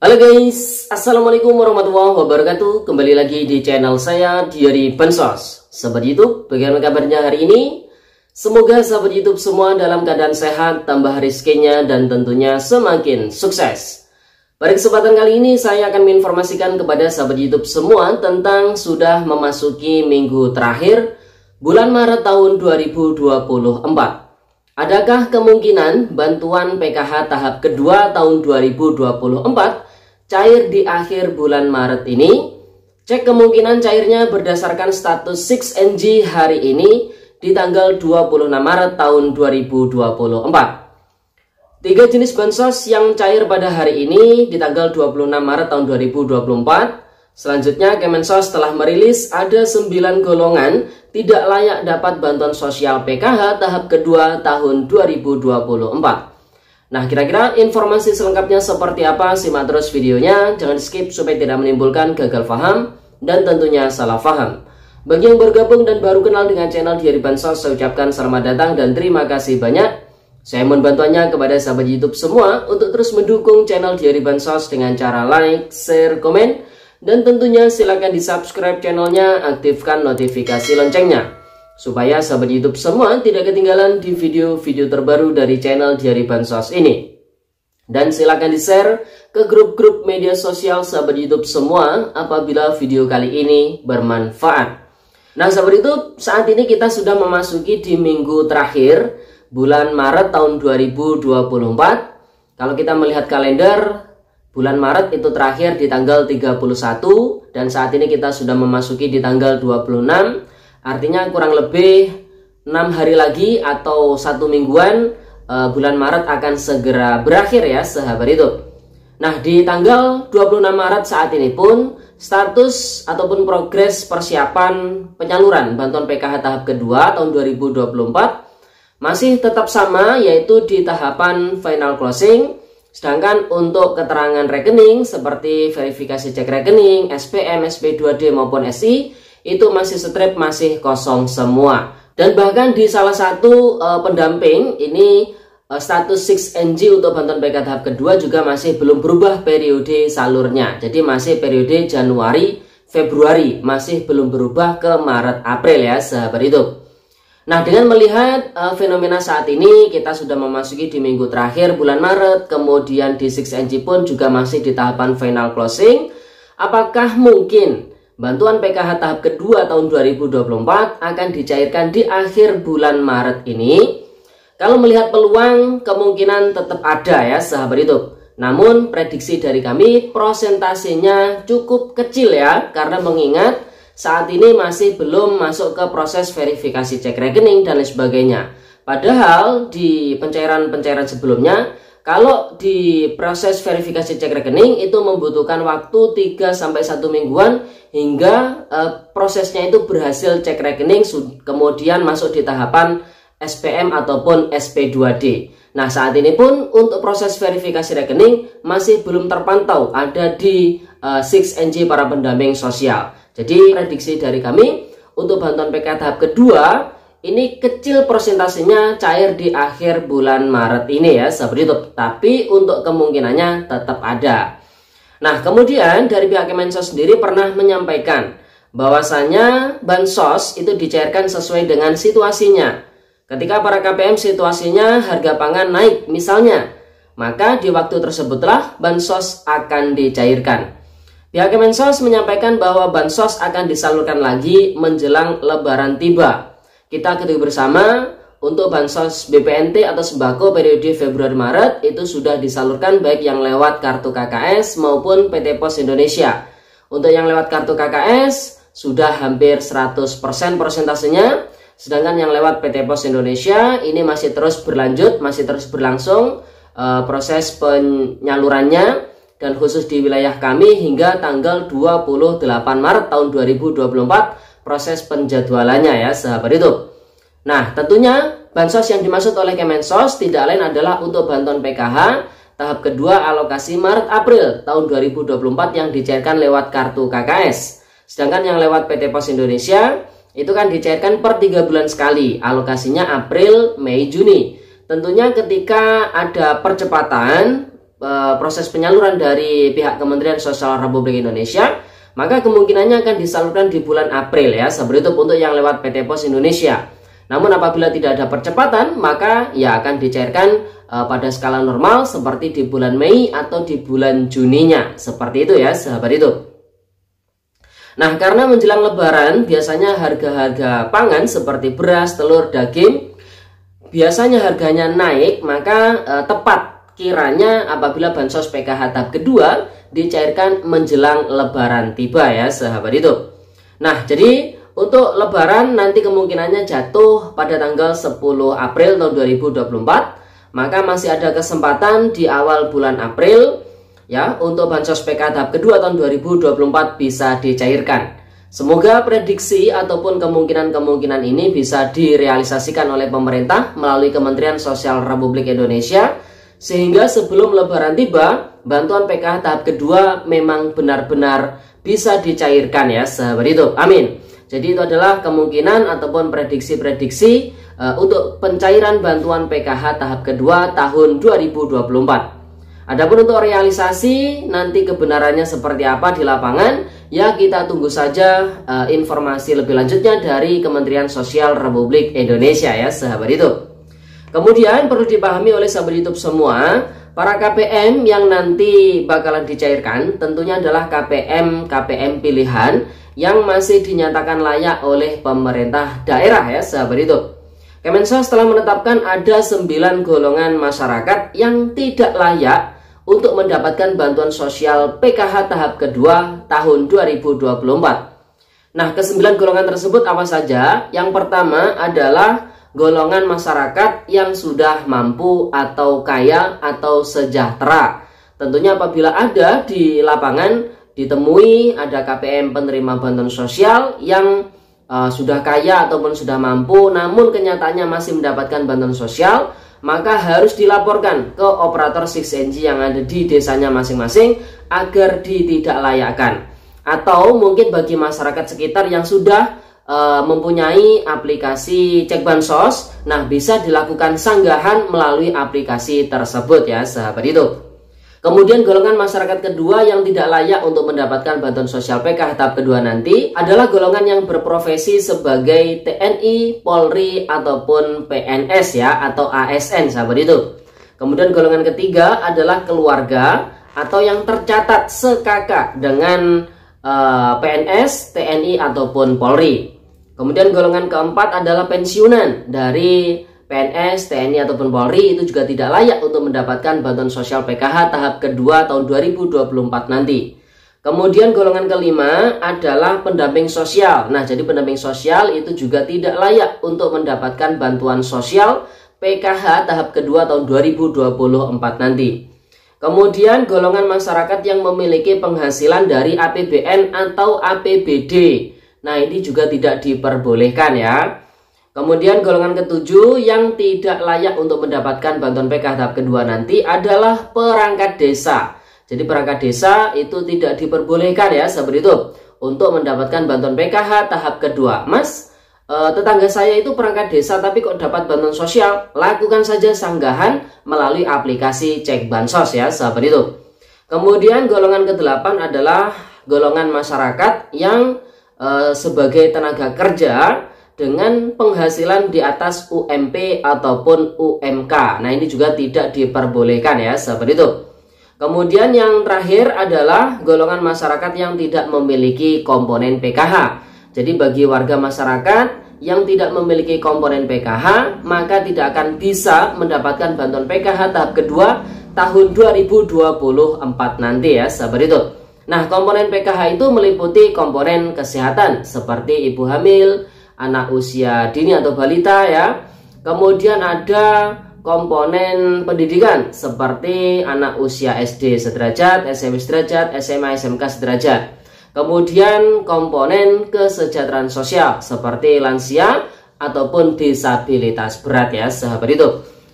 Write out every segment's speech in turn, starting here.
Halo guys, assalamualaikum warahmatullahi wabarakatuh. Kembali lagi di channel saya Diary Bansos. Sahabat YouTube, bagaimana kabarnya hari ini? Semoga sahabat YouTube semua dalam keadaan sehat, tambah rezekinya, dan tentunya semakin sukses. Pada kesempatan kali ini saya akan menginformasikan kepada sahabat YouTube semua tentang sudah memasuki minggu terakhir bulan Maret tahun 2024. Adakah kemungkinan bantuan PKH tahap kedua tahun 2024 cair di akhir bulan Maret ini? Cek kemungkinan cairnya berdasarkan status 6NG hari ini di tanggal 26 Maret tahun 2024. Tiga jenis bansos yang cair pada hari ini di tanggal 26 Maret tahun 2024. Selanjutnya, Kemensos telah merilis ada 9 golongan tidak layak dapat bantuan sosial PKH tahap kedua tahun 2024. Nah, kira-kira informasi selengkapnya seperti apa? Simak terus videonya, jangan skip supaya tidak menimbulkan gagal paham dan tentunya salah paham. Bagi yang bergabung dan baru kenal dengan channel Diary Bansos, saya ucapkan selamat datang dan terima kasih banyak. Saya mohon bantuannya kepada sahabat YouTube semua untuk terus mendukung channel Diary Bansos dengan cara like, share, komen. Dan tentunya silakan di subscribe channelnya, aktifkan notifikasi loncengnya supaya sahabat YouTube semua tidak ketinggalan di video-video terbaru dari channel Diary Bansos ini. Dan silakan di share ke grup-grup media sosial sahabat YouTube semua apabila video kali ini bermanfaat. Nah sahabat YouTube, saat ini kita sudah memasuki di minggu terakhir bulan Maret tahun 2024. Kalau kita melihat kalender, bulan Maret itu terakhir di tanggal 31 dan saat ini kita sudah memasuki di tanggal 26. Artinya kurang lebih 6 hari lagi atau 1 mingguan bulan Maret akan segera berakhir ya sahabat itu. Nah, di tanggal 26 Maret saat ini pun status ataupun progres persiapan penyaluran bantuan PKH tahap kedua tahun 2024 masih tetap sama, yaitu di tahapan final closing. Sedangkan untuk keterangan rekening seperti verifikasi cek rekening, SPM, SP2D maupun SI itu masih strip, masih kosong semua. Dan bahkan di salah satu pendamping ini status 6NG untuk bantuan PKH tahap kedua juga masih belum berubah periode salurnya. Jadi masih periode Januari, Februari, masih belum berubah ke Maret, April ya sahabat itu. Nah, dengan melihat fenomena saat ini, kita sudah memasuki di minggu terakhir bulan Maret, kemudian di 6NG pun juga masih di tahapan final closing. Apakah mungkin bantuan PKH tahap kedua tahun 2024 akan dicairkan di akhir bulan Maret ini? Kalau melihat peluang, kemungkinan tetap ada ya sahabat itu. Namun prediksi dari kami prosentasenya cukup kecil ya, karena mengingat saat ini masih belum masuk ke proses verifikasi cek rekening dan lain sebagainya. Padahal di pencairan-pencairan sebelumnya, kalau di proses verifikasi cek rekening itu membutuhkan waktu 3-1 mingguan hingga prosesnya itu berhasil cek rekening, kemudian masuk di tahapan SPM ataupun SP2D. Nah, saat ini pun untuk proses verifikasi rekening masih belum terpantau ada di 6NG para pendamping sosial. Jadi prediksi dari kami untuk bantuan PKH tahap kedua ini kecil persentasenya cair di akhir bulan Maret ini ya sahabat YouTube. Tapi untuk kemungkinannya tetap ada. Nah, kemudian dari pihak Kemensos sendiri pernah menyampaikan bahwasanya bansos itu dicairkan sesuai dengan situasinya. Ketika para KPM situasinya harga pangan naik misalnya, maka di waktu tersebutlah bansos akan dicairkan. Pihak Kemensos menyampaikan bahwa bansos akan disalurkan lagi menjelang Lebaran tiba. Kita ketahui bersama untuk bansos BPNT atau sembako periode Februari-Maret itu sudah disalurkan baik yang lewat kartu KKS maupun PT Pos Indonesia. Untuk yang lewat kartu KKS sudah hampir 100% persentasenya. Sedangkan yang lewat PT Pos Indonesia ini masih terus berlanjut, masih terus berlangsung proses penyalurannya. Dan khusus di wilayah kami hingga tanggal 28 Maret tahun 2024 proses penjadwalannya ya sahabat itu. Nah, tentunya bansos yang dimaksud oleh Kemensos tidak lain adalah untuk bantuan PKH tahap kedua alokasi Maret-April tahun 2024 yang dicairkan lewat kartu KKS. Sedangkan yang lewat PT Pos Indonesia itu kan dicairkan per 3 bulan sekali, alokasinya April, Mei, Juni. Tentunya ketika ada percepatan proses penyaluran dari pihak Kementerian Sosial Republik Indonesia, maka kemungkinannya akan disalurkan di bulan April ya, seperti itu untuk yang lewat PT Pos Indonesia. Namun apabila tidak ada percepatan, maka ya akan dicairkan pada skala normal seperti di bulan Mei atau di bulan Juninya, seperti itu ya sahabat itu. Nah, karena menjelang Lebaran biasanya harga-harga pangan seperti beras, telur, daging biasanya harganya naik, maka tepat kiranya apabila bansos PKH tahap kedua dicairkan menjelang Lebaran tiba ya sahabat itu. Nah, jadi untuk Lebaran nanti kemungkinannya jatuh pada tanggal 10 April tahun 2024, maka masih ada kesempatan di awal bulan April ya untuk bansos PKH tahap kedua tahun 2024 bisa dicairkan. Semoga prediksi ataupun kemungkinan-kemungkinan ini bisa direalisasikan oleh pemerintah melalui Kementerian Sosial Republik Indonesia, sehingga sebelum Lebaran tiba, bantuan PKH tahap kedua memang benar-benar bisa dicairkan ya sahabat itu. Amin. Jadi itu adalah kemungkinan ataupun prediksi-prediksi untuk pencairan bantuan PKH tahap kedua tahun 2024. Adapun untuk realisasi nanti kebenarannya seperti apa di lapangan, ya kita tunggu saja informasi lebih lanjutnya dari Kementerian Sosial Republik Indonesia ya sahabat itu. Kemudian perlu dipahami oleh sahabat YouTube semua, para KPM yang nanti bakalan dicairkan tentunya adalah KPM pilihan yang masih dinyatakan layak oleh pemerintah daerah ya sahabat itu. Kemensos telah menetapkan ada 9 golongan masyarakat yang tidak layak untuk mendapatkan bantuan sosial PKH tahap kedua tahun 2024. Nah, ke-9 golongan tersebut apa saja? Yang pertama adalah golongan masyarakat yang sudah mampu atau kaya atau sejahtera. Tentunya apabila ada di lapangan ditemui ada KPM penerima bantuan sosial yang sudah kaya ataupun sudah mampu namun kenyataannya masih mendapatkan bantuan sosial, maka harus dilaporkan ke operator 6NG yang ada di desanya masing-masing agar ditidaklayakkan. Atau mungkin bagi masyarakat sekitar yang sudah mempunyai aplikasi cek bansos, nah bisa dilakukan sanggahan melalui aplikasi tersebut ya sahabat itu. Kemudian golongan masyarakat kedua yang tidak layak untuk mendapatkan bantuan sosial PKH tahap kedua nanti adalah golongan yang berprofesi sebagai TNI, Polri, ataupun PNS ya, atau ASN sahabat itu. Kemudian golongan ketiga adalah keluarga atau yang tercatat sekakak dengan PNS, TNI, ataupun Polri. Kemudian golongan keempat adalah pensiunan dari PNS, TNI, ataupun Polri, itu juga tidak layak untuk mendapatkan bantuan sosial PKH tahap kedua tahun 2024 nanti. Kemudian golongan kelima adalah pendamping sosial. Nah, jadi pendamping sosial itu juga tidak layak untuk mendapatkan bantuan sosial PKH tahap kedua tahun 2024 nanti. Kemudian golongan masyarakat yang memiliki penghasilan dari APBN atau APBD. Nah, ini juga tidak diperbolehkan ya. Kemudian golongan ketujuh yang tidak layak untuk mendapatkan bantuan PKH tahap kedua nanti adalah perangkat desa. Jadi perangkat desa itu tidak diperbolehkan ya sahabat itu untuk mendapatkan bantuan PKH tahap kedua. Mas, tetangga saya itu perangkat desa tapi kok dapat bantuan sosial? Lakukan saja sanggahan melalui aplikasi cek bansos ya sahabat itu. Kemudian golongan ke-8 adalah golongan masyarakat yang sebagai tenaga kerja dengan penghasilan di atas UMP ataupun UMK. Nah, ini juga tidak diperbolehkan ya sahabat itu. Kemudian yang terakhir adalah golongan masyarakat yang tidak memiliki komponen PKH. Jadi bagi warga masyarakat yang tidak memiliki komponen PKH, maka tidak akan bisa mendapatkan bantuan PKH tahap kedua tahun 2024 nanti ya sahabat itu. Nah, komponen PKH itu meliputi komponen kesehatan seperti ibu hamil, anak usia dini atau balita ya. Kemudian ada komponen pendidikan seperti anak usia SD sederajat, SMP sederajat, SMA, SMK sederajat. Kemudian komponen kesejahteraan sosial seperti lansia ataupun disabilitas berat ya sahabat itu.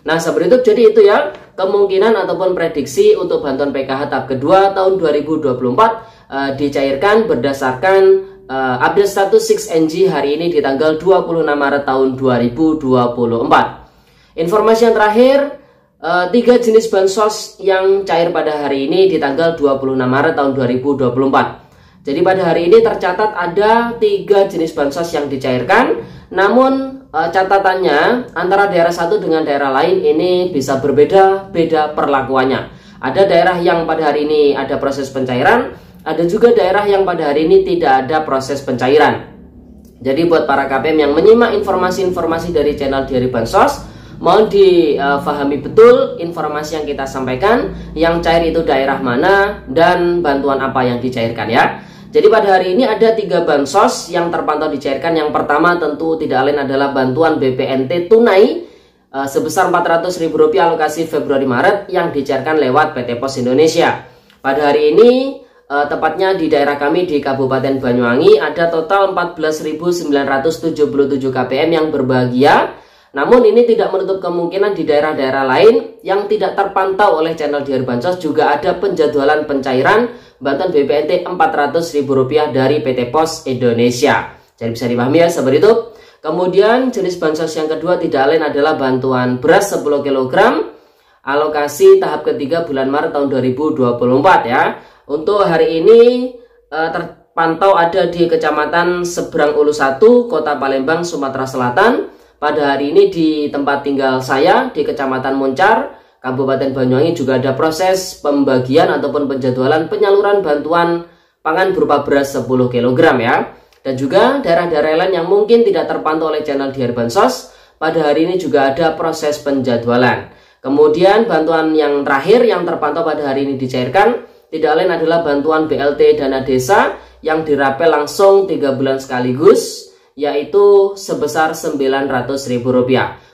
Nah sahabat itu, jadi itu ya kemungkinan ataupun prediksi untuk bantuan PKH tahap kedua tahun 2024 dicairkan berdasarkan update status 6NG hari ini di tanggal 26 Maret tahun 2024. Informasi yang terakhir, tiga jenis bansos yang cair pada hari ini di tanggal 26 Maret tahun 2024. Jadi pada hari ini tercatat ada tiga jenis bansos yang dicairkan. Namun catatannya antara daerah satu dengan daerah lain ini bisa berbeda-beda perlakuannya. Ada daerah yang pada hari ini ada proses pencairan, ada juga daerah yang pada hari ini tidak ada proses pencairan. Jadi buat para KPM yang menyimak informasi-informasi dari channel Diari Bansos, mohon difahami betul informasi yang kita sampaikan, yang cair itu daerah mana dan bantuan apa yang dicairkan ya. Jadi pada hari ini ada tiga bansos yang terpantau dicairkan. Yang pertama tentu tidak lain adalah bantuan BPNT tunai sebesar Rp400.000 alokasi Februari-Maret yang dicairkan lewat PT Pos Indonesia. Pada hari ini tepatnya di daerah kami di Kabupaten Banyuwangi ada total 14.977 KPM yang berbahagia. Namun ini tidak menutup kemungkinan di daerah-daerah lain yang tidak terpantau oleh channel Diari Bansos juga ada penjadwalan pencairan bantuan BPNT Rp400.000 dari PT Pos Indonesia. Jadi bisa dipahami ya sahabat YouTube. Kemudian jenis bansos yang kedua tidak lain adalah bantuan beras 10 kg alokasi tahap ketiga bulan Maret tahun 2024 ya. Untuk hari ini terpantau ada di Kecamatan Seberang Ulu 1, Kota Palembang, Sumatera Selatan. Pada hari ini di tempat tinggal saya di Kecamatan Moncar, Kabupaten Banyuwangi juga ada proses pembagian ataupun penjadwalan penyaluran bantuan pangan berupa beras 10 kg ya. Dan juga daerah-daerah lain yang mungkin tidak terpantau oleh channel Diari Bansos, pada hari ini juga ada proses penjadwalan. Kemudian bantuan yang terakhir yang terpantau pada hari ini dicairkan tidak lain adalah bantuan BLT dana desa yang dirapel langsung 3 bulan sekaligus, yaitu sebesar Rp900.000.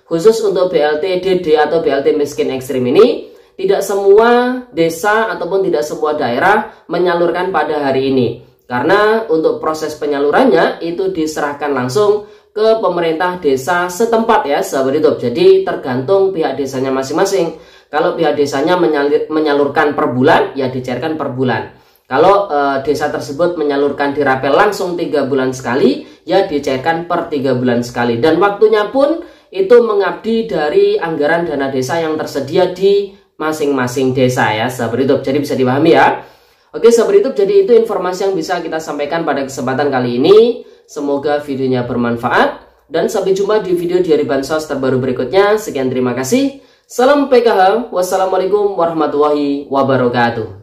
Khusus untuk BLT DD atau BLT miskin ekstrim ini, tidak semua desa ataupun tidak semua daerah menyalurkan pada hari ini. Karena untuk proses penyalurannya itu diserahkan langsung ke pemerintah desa setempat ya sahabat YouTube. Jadi tergantung pihak desanya masing-masing. Kalau pihak desanya menyalurkan per bulan, ya dicairkan per bulan. Kalau desa tersebut menyalurkan dirapel langsung 3 bulan sekali, ya dicairkan per 3 bulan sekali. Dan waktunya pun itu mengabdi dari anggaran dana desa yang tersedia di masing-masing desa ya sahabat YouTube. Jadi bisa dipahami ya. Oke sahabat YouTube, jadi itu informasi yang bisa kita sampaikan pada kesempatan kali ini. Semoga videonya bermanfaat. Dan sampai jumpa di video Diari Bansos terbaru berikutnya. Sekian terima kasih. Salam PKH, wassalamualaikum warahmatullahi wabarakatuh.